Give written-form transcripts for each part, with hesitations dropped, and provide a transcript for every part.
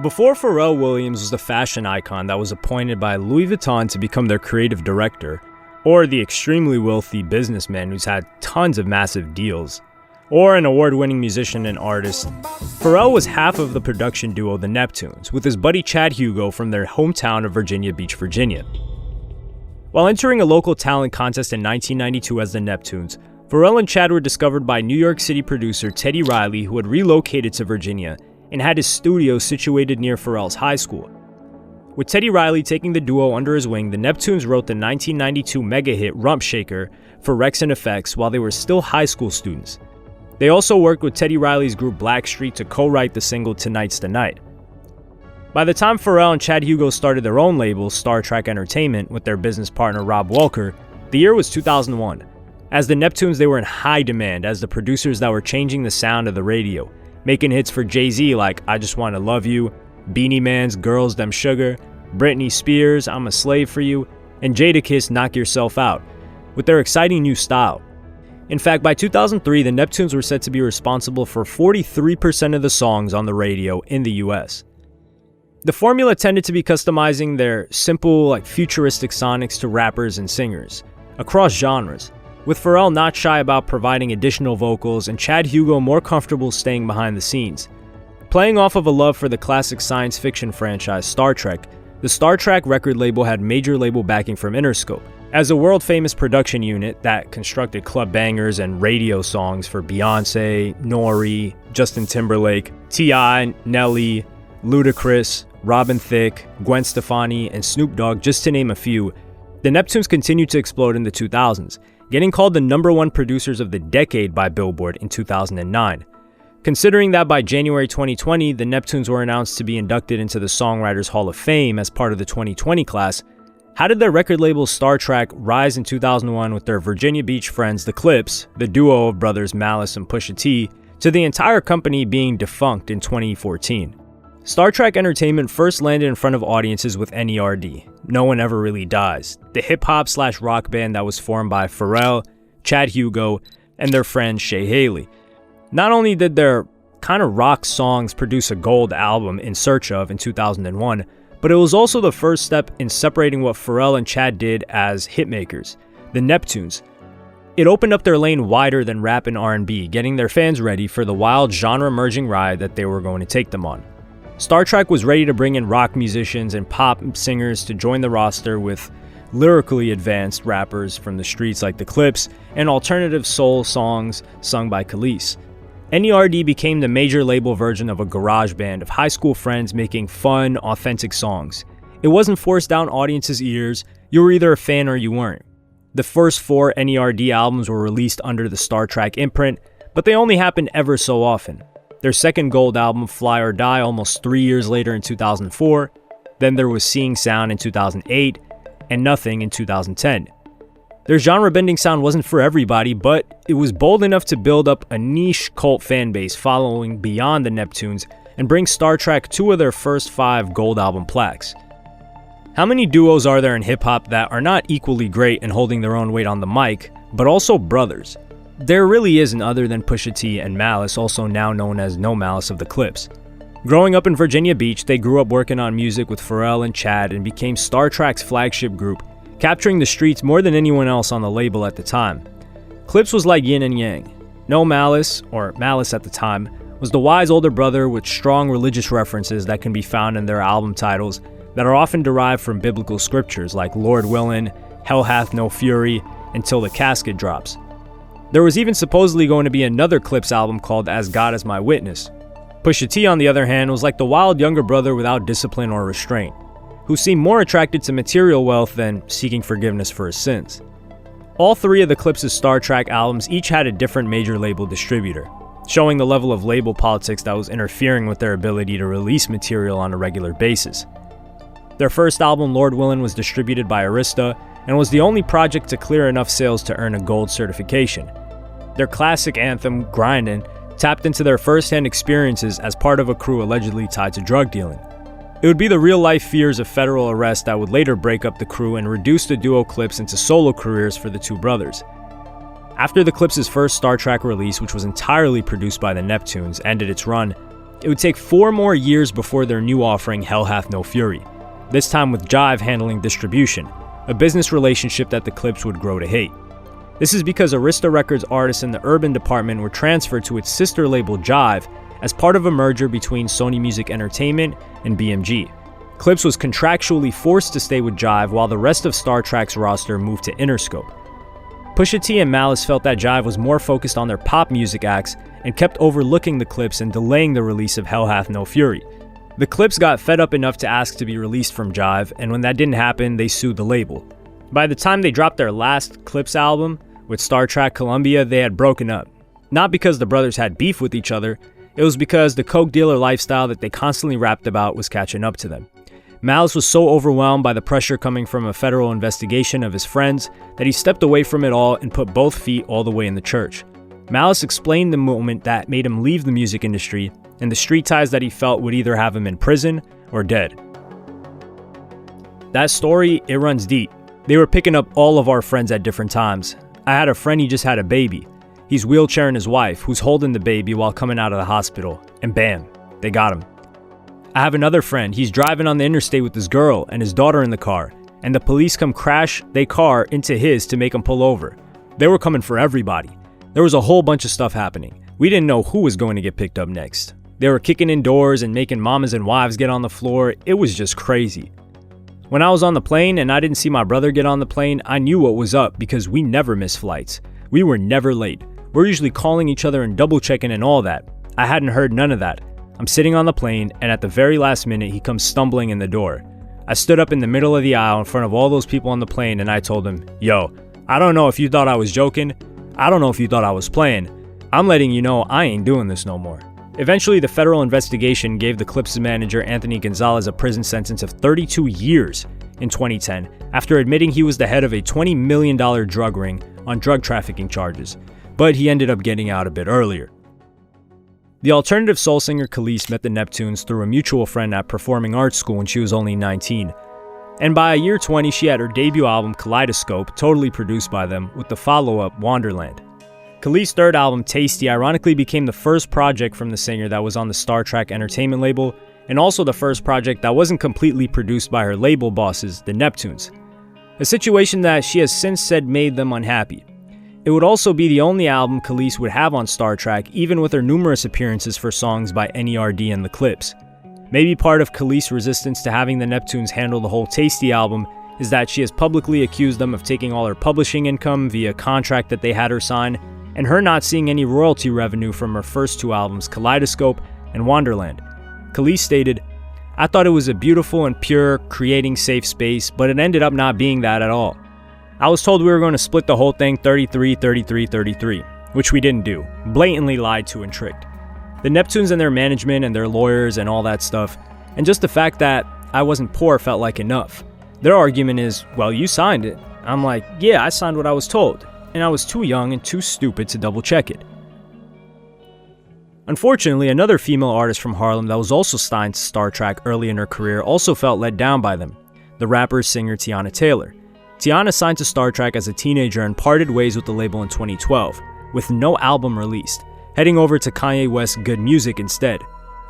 Before Pharrell Williams was the fashion icon that was appointed by Louis Vuitton to become their creative director, or the extremely wealthy businessman who's had tons of massive deals, or an award-winning musician and artist, Pharrell was half of the production duo the Neptunes, with his buddy Chad Hugo from their hometown of Virginia Beach, Virginia. While entering a local talent contest in 1992 as the Neptunes, Pharrell and Chad were discovered by New York City producer Teddy Riley, who had relocated to Virginia and had his studio situated near Pharrell's high school. With Teddy Riley taking the duo under his wing, the Neptunes wrote the 1992 mega hit Rump Shaker for Rex and Effects while they were still high school students. They also worked with Teddy Riley's group Blackstreet to co-write the single Tonight's the Night. By the time Pharrell and Chad Hugo started their own label, Trak Entertainment, with their business partner Rob Walker, the year was 2001. As the Neptunes, they were in high demand as the producers that were changing the sound of the radio, making hits for Jay-Z like I Just Wanna Love You, Beanie Man's Girls Them Sugar, Britney Spears' I'm a Slave for You, and Jadakiss' Knock Yourself Out, with their exciting new style. In fact, by 2003, the Neptunes were said to be responsible for 43% of the songs on the radio in the US. The formula tended to be customizing their simple, futuristic sonics to rappers and singers, across genres, with Pharrell not shy about providing additional vocals and Chad Hugo more comfortable staying behind the scenes. Playing off of a love for the classic science fiction franchise Star Trek, the Trak record label had major label backing from Interscope, as a world-famous production unit that constructed club bangers and radio songs for Beyoncé, Nori, Justin Timberlake, T.I., Nelly, Ludacris, Robin Thicke, Gwen Stefani, and Snoop Dogg, just to name a few. The Neptunes continued to explode in the 2000s, getting called the #1 producers of the decade by Billboard in 2009. Considering that by January 2020, the Neptunes were announced to be inducted into the Songwriters Hall of Fame as part of the 2020 class, how did their record label Trak rise in 2001 with their Virginia Beach friends the Clips, the duo of brothers Malice and Pusha T, to the entire company being defunct in 2014? Trak Entertainment first landed in front of audiences with NERD, No One Ever Really Dies, the hip-hop/rock band that was formed by Pharrell, Chad Hugo, and their friend Shay Haley. Not only did their kind of rock songs produce a gold album In Search Of in 2001, but it was also the first step in separating what Pharrell and Chad did as hitmakers, the Neptunes. It opened up their lane wider than rap and R&B, getting their fans ready for the wild genre-merging ride that they were going to take them on. Trak was ready to bring in rock musicians and pop singers to join the roster with lyrically advanced rappers from the streets like the Clips and alternative soul songs sung by Khalees. NERD became the major label version of a garage band of high school friends making fun, authentic songs. It wasn't forced down audiences' ears, you were either a fan or you weren't. The first 4 NERD albums were released under the Trak imprint, but they only happened ever so often. Their second gold album, Fly or Die, almost 3 years later in 2004. Then there was Seeing Sound in 2008, and Nothing in 2010. Their genre-bending sound wasn't for everybody, but it was bold enough to build up a niche cult fan base following beyond the Neptunes and bring Trak 2 of their first 5 gold album plaques. How many duos are there in hip-hop that are not equally great and holding their own weight on the mic, but also brothers? There really isn't, other than Pusha T and Malice, also now known as No Malice of the Clips. Growing up in Virginia Beach, they grew up working on music with Pharrell and Chad and became Trak's flagship group, capturing the streets more than anyone else on the label at the time. Clips was like yin and yang. No Malice, or Malice at the time, was the wise older brother with strong religious references that can be found in their album titles that are often derived from biblical scriptures like Lord Willin', Hell Hath No Fury, Until the Casket Drops. There was even supposedly going to be another Clips album called As God Is My Witness. Pusha T, on the other hand, was like the wild younger brother without discipline or restraint, who seemed more attracted to material wealth than seeking forgiveness for his sins. All 3 of the Clips' Trak albums each had a different major label distributor, showing the level of label politics that was interfering with their ability to release material on a regular basis. Their first album, Lord Willin', was distributed by Arista and was the only project to clear enough sales to earn a gold certification. Their classic anthem, Grindin', tapped into their first-hand experiences as part of a crew allegedly tied to drug dealing. It would be the real-life fears of federal arrest that would later break up the crew and reduce the duo Clips into solo careers for the 2 brothers. After the Clips' first Trak release, which was entirely produced by the Neptunes, ended its run, It would take 4 more years before their new offering, Hell Hath No Fury, this time with Jive handling distribution, a business relationship that the Clips would grow to hate. This is because Arista Records artists in the urban department were transferred to its sister label Jive as part of a merger between Sony Music Entertainment and BMG. Clips was contractually forced to stay with Jive while the rest of Star Trak's roster moved to Interscope. Pusha T and Malice felt that Jive was more focused on their pop music acts and kept overlooking the Clips and delaying the release of Hell Hath No Fury. The Clips got fed up enough to ask to be released from Jive, and when that didn't happen, they sued the label. By the time they dropped their last Clips album, with Star Trak Columbia, they had broken up. Not because the brothers had beef with each other, it was because the coke dealer lifestyle that they constantly rapped about was catching up to them. Malice was so overwhelmed by the pressure coming from a federal investigation of his friends that he stepped away from it all and put both feet all the way in the church. Malice explained the moment that made him leave the music industry and the street ties that he felt would either have him in prison or dead. That story, it runs deep. They were picking up all of our friends at different times. I had a friend, he just had a baby. He's wheelchairing his wife, who's holding the baby while coming out of the hospital, and bam, they got him. I have another friend, he's driving on the interstate with his girl and his daughter in the car, and the police come crash their car into his to make him pull over. They were coming for everybody. There was a whole bunch of stuff happening. We didn't know who was going to get picked up next. They were kicking in doors and making mamas and wives get on the floor. It was just crazy. When I was on the plane and I didn't see my brother get on the plane, I knew what was up because we never missed flights. We were never late. We're usually calling each other and double checking and all that. I hadn't heard none of that. I'm sitting on the plane, and at the very last minute, he comes stumbling in the door. I stood up in the middle of the aisle in front of all those people on the plane, and I told him, "Yo, I don't know if you thought I was joking. I don't know if you thought I was playing. I'm letting you know I ain't doing this no more." Eventually, the federal investigation gave the Clips' manager, Anthony Gonzalez, a prison sentence of 32 years in 2010 after admitting he was the head of a $20 million drug ring on drug trafficking charges, but he ended up getting out a bit earlier. The alternative soul singer Khalees met the Neptunes through a mutual friend at performing arts school when she was only 19. And by year 20, she had her debut album Kaleidoscope, totally produced by them, with the follow-up Wonderland. Khalees' third album, Tasty, ironically became the first project from the singer that was on the Star Trak Entertainment label, and also the first project that wasn't completely produced by her label bosses, the Neptunes. A situation that she has since said made them unhappy. It would also be the only album Khalees would have on Star Trak, even with her numerous appearances for songs by NERD and the Clips. Maybe part of Khalees' resistance to having the Neptunes handle the whole Tasty album is that she has publicly accused them of taking all her publishing income via a contract that they had her sign, and her not seeing any royalty revenue from her first 2 albums, Kaleidoscope and Wonderland. Khalees stated, "I thought it was a beautiful and pure, creating safe space, but it ended up not being that at all. I was told we were going to split the whole thing 33, 33, 33, which we didn't do. Blatantly lied to and tricked. The Neptunes and their management and their lawyers and all that stuff, and just the fact that I wasn't poor felt like enough. Their argument is, well, you signed it. I'm like, yeah, I signed what I was told, and I was too young and too stupid to double check it." Unfortunately, another female artist from Harlem that was also signed to Star Trak early in her career also felt let down by them, the rapper-singer Teyana Taylor. Teyana signed to Star Trak as a teenager and parted ways with the label in 2012, with no album released, heading over to Kanye West's Good Music instead.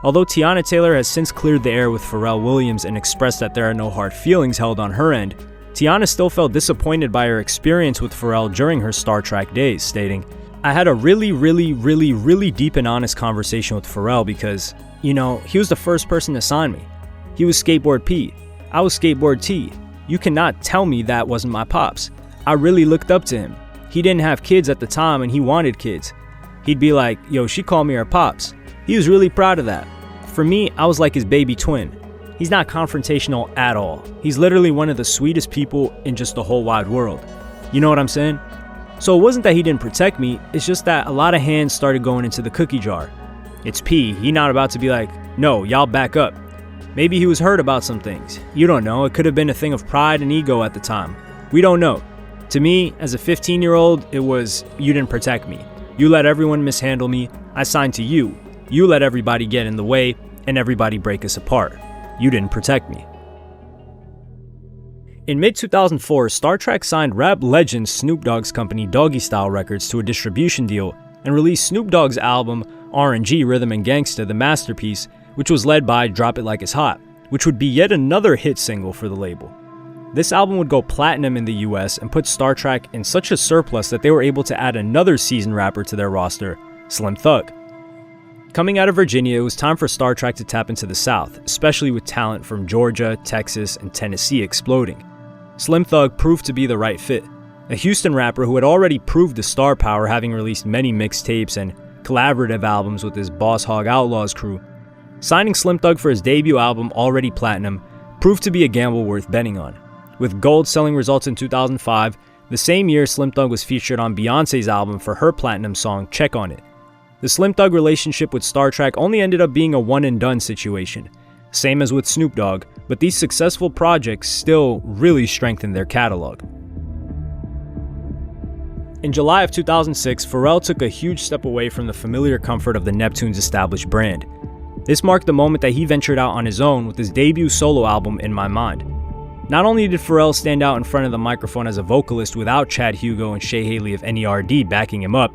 Although Teyana Taylor has since cleared the air with Pharrell Williams and expressed that there are no hard feelings held on her end, Teyana still felt disappointed by her experience with Pharrell during her Star Trak days, stating, "I had a really deep and honest conversation with Pharrell because, he was the first person to sign me. He was Skateboard P. I was Skateboard T. You cannot tell me that wasn't my pops. I really looked up to him. He didn't have kids at the time and he wanted kids. He'd be like, yo, she called me her pops. He was really proud of that. For me, I was like his baby twin. He's not confrontational at all. He's literally one of the sweetest people in just the whole wide world. You know what I'm saying? So it wasn't that he didn't protect me, it's just that a lot of hands started going into the cookie jar. It's P, he not about to be like, no, y'all back up. Maybe he was hurt about some things. You don't know, it could have been a thing of pride and ego at the time. We don't know. To me, as a 15-year-old, it was, you didn't protect me. You let everyone mishandle me. I signed to you. You let everybody get in the way and everybody break us apart. You didn't protect me. In mid-2004, Star Trak signed rap legend Snoop Dogg's company Doggy Style Records to a distribution deal and released Snoop Dogg's album R&G, Rhythm and Gangsta, the masterpiece, which was led by Drop It Like It's Hot, which would be yet another hit single for the label. This album would go platinum in the US and put Star Trak in such a surplus that they were able to add another seasoned rapper to their roster, Slim Thug. Coming out of Virginia, it was time for Star Trak to tap into the South, especially with talent from Georgia, Texas, and Tennessee exploding. Slim Thug proved to be the right fit. A Houston rapper who had already proved the star power, having released many mixtapes and collaborative albums with his Boss Hogg Outlaws crew. Signing Slim Thug for his debut album, already platinum, proved to be a gamble worth betting on. With gold selling results in 2005, the same year Slim Thug was featured on Beyoncé's album for her platinum song, Check On It. The Slim Thug relationship with Star Trak only ended up being a one-and-done situation, same as with Snoop Dogg, but these successful projects still really strengthened their catalog. In July of 2006, Pharrell took a huge step away from the familiar comfort of the Neptunes established brand. This marked the moment that he ventured out on his own with his debut solo album, In My Mind. Not only did Pharrell stand out in front of the microphone as a vocalist without Chad Hugo and Shay Haley of NERD backing him up,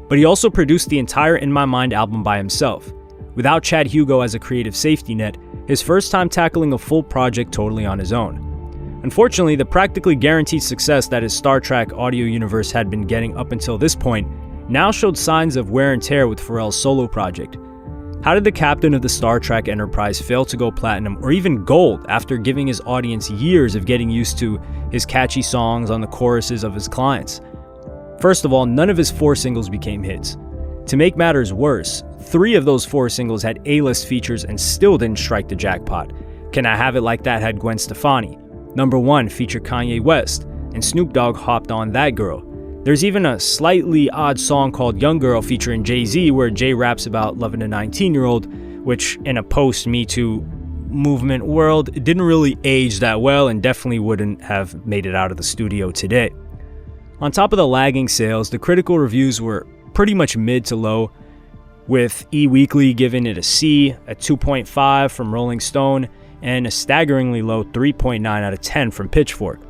but he also produced the entire In My Mind album by himself. Without Chad Hugo as a creative safety net, his first time tackling a full project totally on his own. Unfortunately, the practically guaranteed success that his Star Trak audio universe had been getting up until this point now showed signs of wear and tear with Pharrell's solo project. How did the captain of the Star Trak enterprise fail to go platinum or even gold after giving his audience years of getting used to his catchy songs on the choruses of his clients? First of all, none of his 4 singles became hits. To make matters worse, 3 of those 4 singles had A-list features and still didn't strike the jackpot. Can I Have It Like That had Gwen Stefani. Number 1 featured Kanye West, and Snoop Dogg hopped on That Girl. There's even a slightly odd song called Young Girl featuring Jay-Z where Jay raps about loving a 19-year-old, which in a post-Me Too movement world didn't really age that well and definitely wouldn't have made it out of the studio today. On top of the lagging sales, the critical reviews were pretty much mid to low, with E! Weekly giving it a C, a 2.5 from Rolling Stone, and a staggeringly low 3.9 out of 10 from Pitchfork.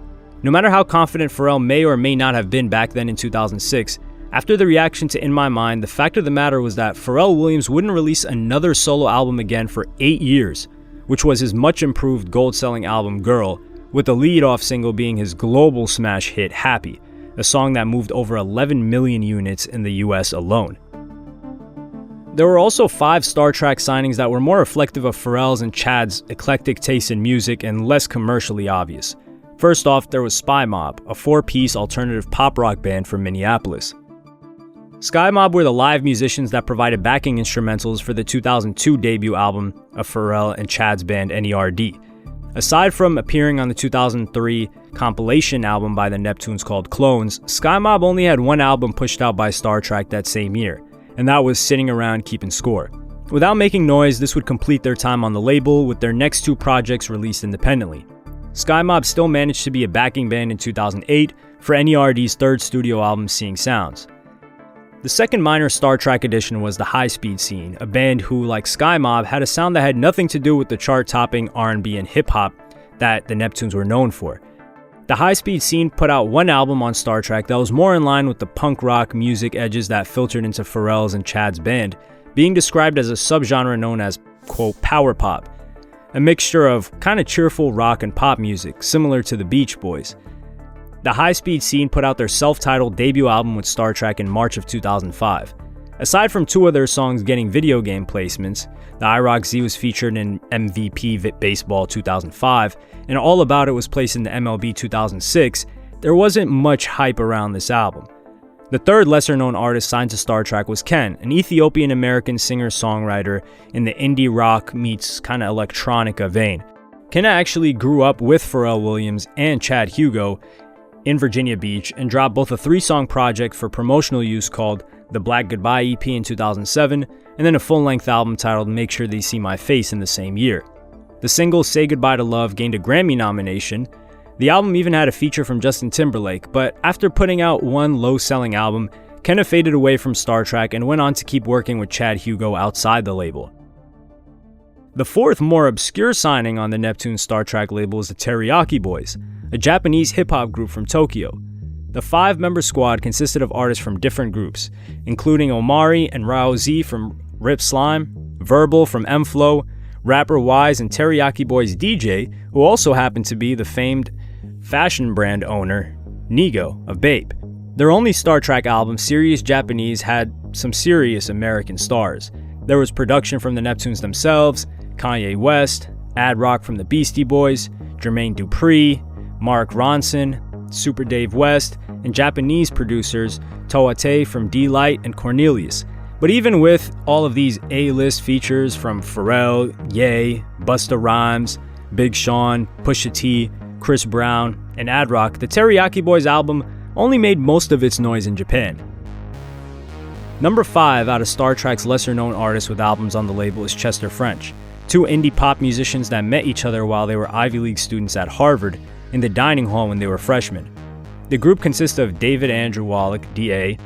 No matter how confident Pharrell may or may not have been back then in 2006, after the reaction to In My Mind, the fact of the matter was that Pharrell Williams wouldn't release another solo album again for 8 years, which was his much improved gold-selling album Girl, with the lead-off single being his global smash hit Happy, a song that moved over 11 million units in the US alone. There were also 5 Star Trak signings that were more reflective of Pharrell's and Chad's eclectic taste in music and less commercially obvious. First off, there was Spy Mob, a 4-piece alternative pop rock band from Minneapolis. Sky Mob were the live musicians that provided backing instrumentals for the 2002 debut album of Pharrell and Chad's band NERD. Aside from appearing on the 2003 compilation album by the Neptunes called Clones, Sky Mob only had one album pushed out by Star Trak that same year, and that was Sitting Around Keeping Score. Without making noise, this would complete their time on the label, with their next 2 projects released independently. Sky Mob still managed to be a backing band in 2008 for NERD's 3rd studio album, Seeing Sounds. The second minor Star Trak addition was the High Speed Scene, a band who, like Sky Mob, had a sound that had nothing to do with the chart-topping R&B and hip-hop that the Neptunes were known for. The High Speed Scene put out one album on Star Trak that was more in line with the punk rock music edges that filtered into Pharrell's and Chad's band, being described as a subgenre known as, quote, power pop, a mixture of kind of cheerful rock and pop music, similar to the Beach Boys. The High Speed Scene put out their self-titled debut album with Star Trak in March of 2005. Aside from 2 of their songs getting video game placements, the iRock Z was featured in MVP Baseball 2005, and All About It was placed in the MLB 2006, there wasn't much hype around this album. The third lesser-known artist signed to Star Trak was Ken, an Ethiopian-American singer-songwriter in the indie rock meets kind of electronica vein. Ken actually grew up with Pharrell Williams and Chad Hugo in Virginia Beach and dropped both a 3-song project for promotional use called the Black Goodbye EP in 2007, and then a full-length album titled Make Sure They See My Face in the same year. The single Say Goodbye to Love gained a Grammy nomination. The album even had a feature from Justin Timberlake, but after putting out one low-selling album, Kenna faded away from Star Trak and went on to keep working with Chad Hugo outside the label. The fourth, more obscure signing on the Neptunes Star Trak label is the Teriyaki Boys, a Japanese hip-hop group from Tokyo. The 5-member squad consisted of artists from different groups, including Omari and Rao Z from Rip Slime, Verbal from M-Flow, rapper Wise and Teriyaki Boy's DJ, who also happened to be the famed fashion brand owner, Nigo of Bape. Their only Star Trak album, Serious Japanese, had some serious American stars. There was production from the Neptunes themselves, Kanye West, Ad Rock from the Beastie Boys, Jermaine Dupri, Mark Ronson, Super Dave West, and Japanese producers Toate from D-Light and Cornelius. But even with all of these A-list features from Pharrell, Ye, Busta Rhymes, Big Sean, Pusha T, Chris Brown, and Ad Rock, the Teriyaki Boys album only made most of its noise in Japan. Number 5 out of Star Trak's lesser-known artists with albums on the label is Chester French, 2 indie pop musicians that met each other while they were Ivy League students at Harvard in the dining hall when they were freshmen. The group consists of David Andrew Wallach, D.A.,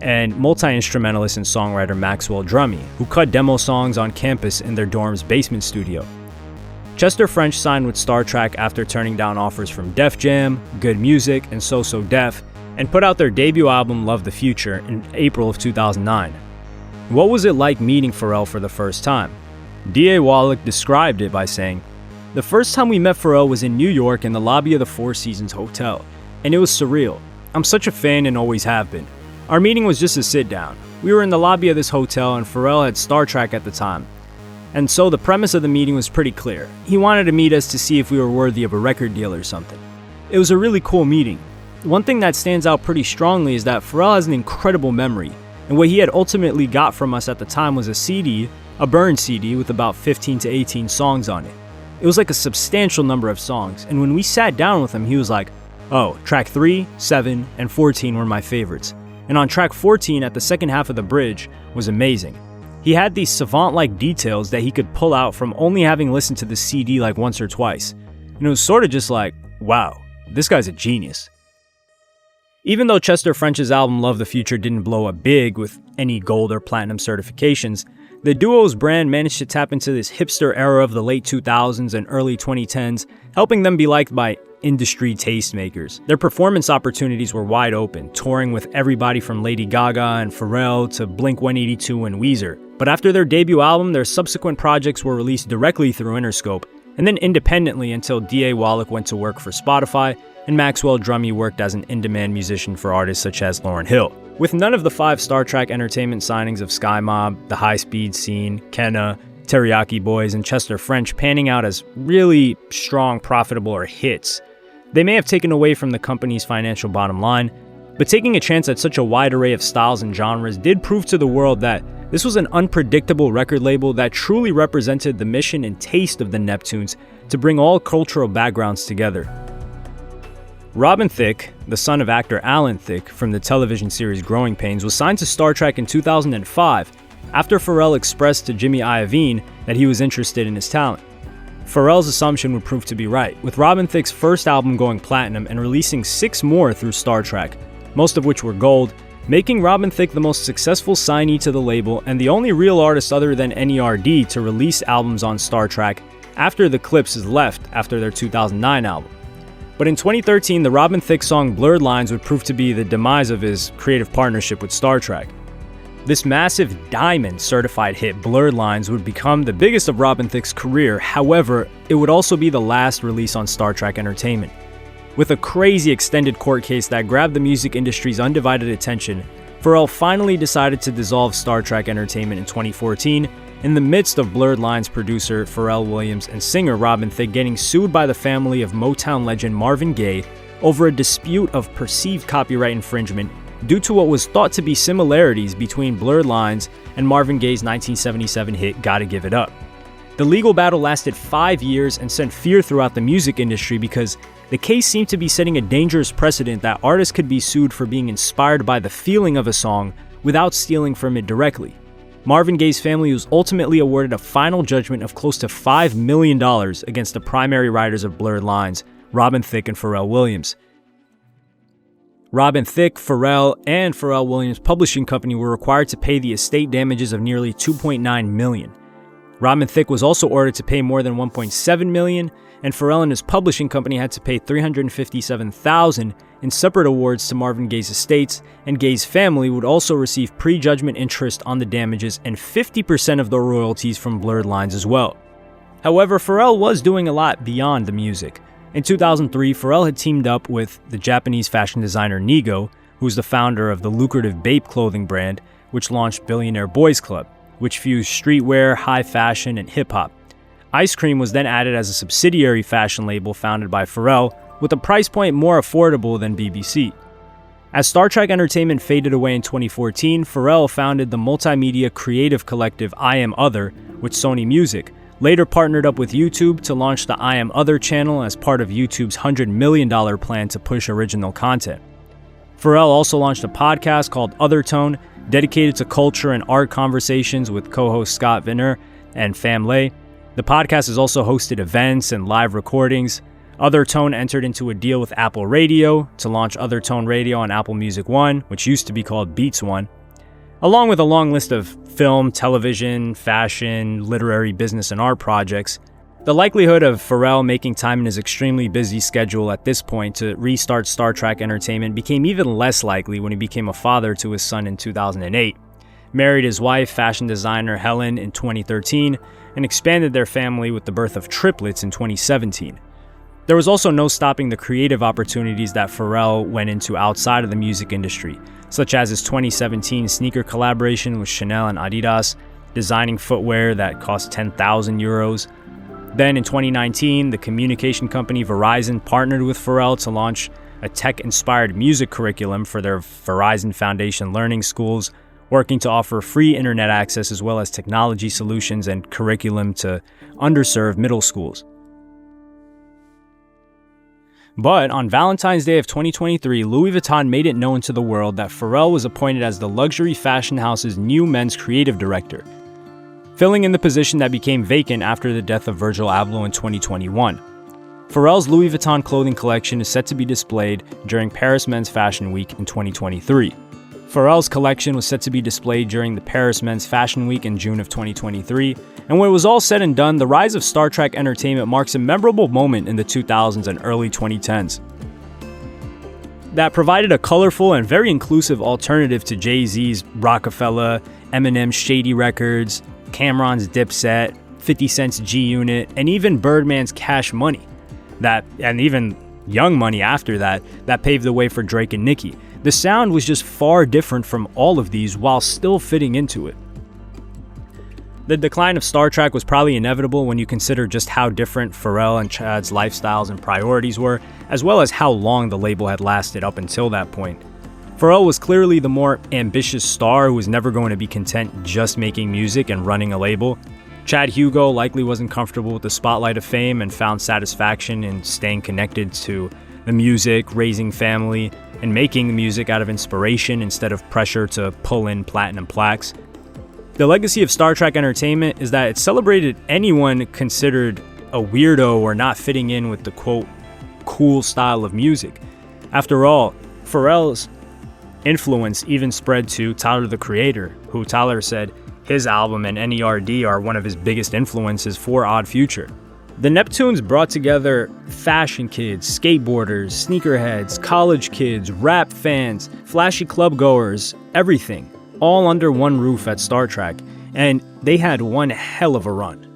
and multi-instrumentalist and songwriter Maxwell Drummy, who cut demo songs on campus in their dorm's basement studio. Chester French signed with Star Trak after turning down offers from Def Jam, Good Music, and So So Def, and put out their debut album Love the Future in April of 2009. What was it like meeting Pharrell for the first time? D.A. Wallach described it by saying, "The first time we met Pharrell was in New York in the lobby of the Four Seasons Hotel, and it was surreal. I'm such a fan and always have been. Our meeting was just a sit-down. We were in the lobby of this hotel and Pharrell had Star Trak at the time. And so the premise of the meeting was pretty clear. He wanted to meet us to see if we were worthy of a record deal or something. It was a really cool meeting. One thing that stands out pretty strongly is that Pharrell has an incredible memory, and what he had ultimately got from us at the time was a CD, a burned CD with about 15 to 18 songs on it. It was like a substantial number of songs, and when we sat down with him, he was like, oh, track 3, 7, and 14 were my favorites. And on track 14 at the second half of the bridge was amazing. He had these savant-like details that he could pull out from only having listened to the CD like once or twice. And it was sort of just like, wow, this guy's a genius." Even though Chester French's album Love the Future didn't blow up big with any gold or platinum certifications, the duo's brand managed to tap into this hipster era of the late 2000s and early 2010s, helping them be liked by industry tastemakers. Their performance opportunities were wide open, touring with everybody from Lady Gaga and Pharrell to Blink-182 and Weezer. But after their debut album, their subsequent projects were released directly through Interscope, and then independently until D.A. Wallach went to work for Spotify, and Maxwell Drummy worked as an in-demand musician for artists such as Lauryn Hill. With none of the 5 Star Trak Entertainment signings of Sky Mob, The High Speed Scene, Kenna, Teriyaki Boys, and Chester French panning out as really strong, profitable or hits, they may have taken away from the company's financial bottom line, but taking a chance at such a wide array of styles and genres did prove to the world that this was an unpredictable record label that truly represented the mission and taste of the Neptunes to bring all cultural backgrounds together. Robin Thicke, the son of actor Alan Thicke from the television series Growing Pains, was signed to Star Trak in 2005 after Pharrell expressed to Jimmy Iovine that he was interested in his talent. Pharrell's assumption would prove to be right, with Robin Thicke's first album going platinum and releasing 6 more through Star Trak, most of which were gold, making Robin Thicke the most successful signee to the label and the only real artist other than NERD to release albums on Star Trak after the Clipse left after their 2009 album. But in 2013, the Robin Thicke song Blurred Lines would prove to be the demise of his creative partnership with Star Trak. This massive diamond certified hit, Blurred Lines, would become the biggest of Robin Thicke's career. However, it would also be the last release on Star Trak Entertainment. With a crazy extended court case that grabbed the music industry's undivided attention, Pharrell finally decided to dissolve Star Trak Entertainment in 2014 in the midst of Blurred Lines producer Pharrell Williams and singer Robin Thicke getting sued by the family of Motown legend Marvin Gaye over a dispute of perceived copyright infringement due to what was thought to be similarities between Blurred Lines and Marvin Gaye's 1977 hit Gotta Give It Up. The legal battle lasted 5 years and sent fear throughout the music industry because the case seemed to be setting a dangerous precedent that artists could be sued for being inspired by the feeling of a song without stealing from it directly. Marvin Gaye's family was ultimately awarded a final judgment of close to $5 million against the primary writers of Blurred Lines, Robin Thicke and Pharrell Williams. Robin Thicke, Pharrell, and Pharrell Williams Publishing Company were required to pay the estate damages of nearly $2.9 million. Robin Thicke was also ordered to pay more than $1.7 million, and Pharrell and his publishing company had to pay $357,000 in separate awards to Marvin Gaye's estates, and Gaye's family would also receive prejudgment interest on the damages and 50% of the royalties from Blurred Lines as well. However, Pharrell was doing a lot beyond the music. In 2003, Pharrell had teamed up with the Japanese fashion designer Nigo, who was the founder of the lucrative Bape clothing brand, which launched Billionaire Boys Club, which fused streetwear, high fashion, and hip-hop. Ice Cream was then added as a subsidiary fashion label founded by Pharrell, with a price point more affordable than BBC. As Star Trek Entertainment faded away in 2014, Pharrell founded the multimedia creative collective I Am Other with Sony Music, later partnered up with YouTube to launch the I Am Other channel as part of YouTube's $100 million plan to push original content. Pharrell also launched a podcast called Other Tone, dedicated to culture and art conversations with co-host Scott Vinner and Fam Lay. The podcast has also hosted events and live recordings. Other Tone entered into a deal with Apple Radio to launch Other Tone Radio on Apple Music One, which used to be called Beats One, along with a long list of film, television, fashion, literary, business, and art projects. The likelihood of Pharrell making time in his extremely busy schedule at this point to restart Star Trek Entertainment became even less likely when he became a father to his son in 2008, married his wife, fashion designer Helen, in 2013, and expanded their family with the birth of triplets in 2017. There was also no stopping the creative opportunities that Pharrell went into outside of the music industry, such as his 2017 sneaker collaboration with Chanel and Adidas, designing footwear that cost 10,000 euros. Then in 2019, the communication company Verizon partnered with Pharrell to launch a tech-inspired music curriculum for their Verizon Foundation learning schools, working to offer free internet access as well as technology solutions and curriculum to underserved middle schools. But on Valentine's Day of 2023, Louis Vuitton made it known to the world that Pharrell was appointed as the luxury fashion house's new men's creative director, filling in the position that became vacant after the death of Virgil Abloh in 2021. Pharrell's Louis Vuitton clothing collection is set to be displayed during Paris Men's Fashion Week in 2023. Pharrell's collection was set to be displayed during the Paris Men's Fashion Week in June of 2023, and when it was all said and done, the rise of Star Trek Entertainment marks a memorable moment in the 2000s and early 2010s that provided a colorful and very inclusive alternative to Jay-Z's Rockefeller, Eminem's Shady Records, Cameron's Dipset, 50 Cent's G-Unit, and even Birdman's Cash Money, and even Young Money after that paved the way for Drake and Nicki. The sound was just far different from all of these while still fitting into it. The decline of Star Trek was probably inevitable when you consider just how different Pharrell and Chad's lifestyles and priorities were, as well as how long the label had lasted up until that point. Pharrell was clearly the more ambitious star who was never going to be content just making music and running a label. Chad Hugo likely wasn't comfortable with the spotlight of fame and found satisfaction in staying connected to the music, raising family, and making music out of inspiration instead of pressure to pull in platinum plaques. The legacy of Star Trek Entertainment is that it celebrated anyone considered a weirdo or not fitting in with the quote, cool style of music. After all, Pharrell's influence even spread to Tyler the Creator, who Tyler said his album and NERD are one of his biggest influences for Odd Future. The Neptunes brought together fashion kids, skateboarders, sneakerheads, college kids, rap fans, flashy club goers, everything, all under one roof at Star Trek, and they had one hell of a run.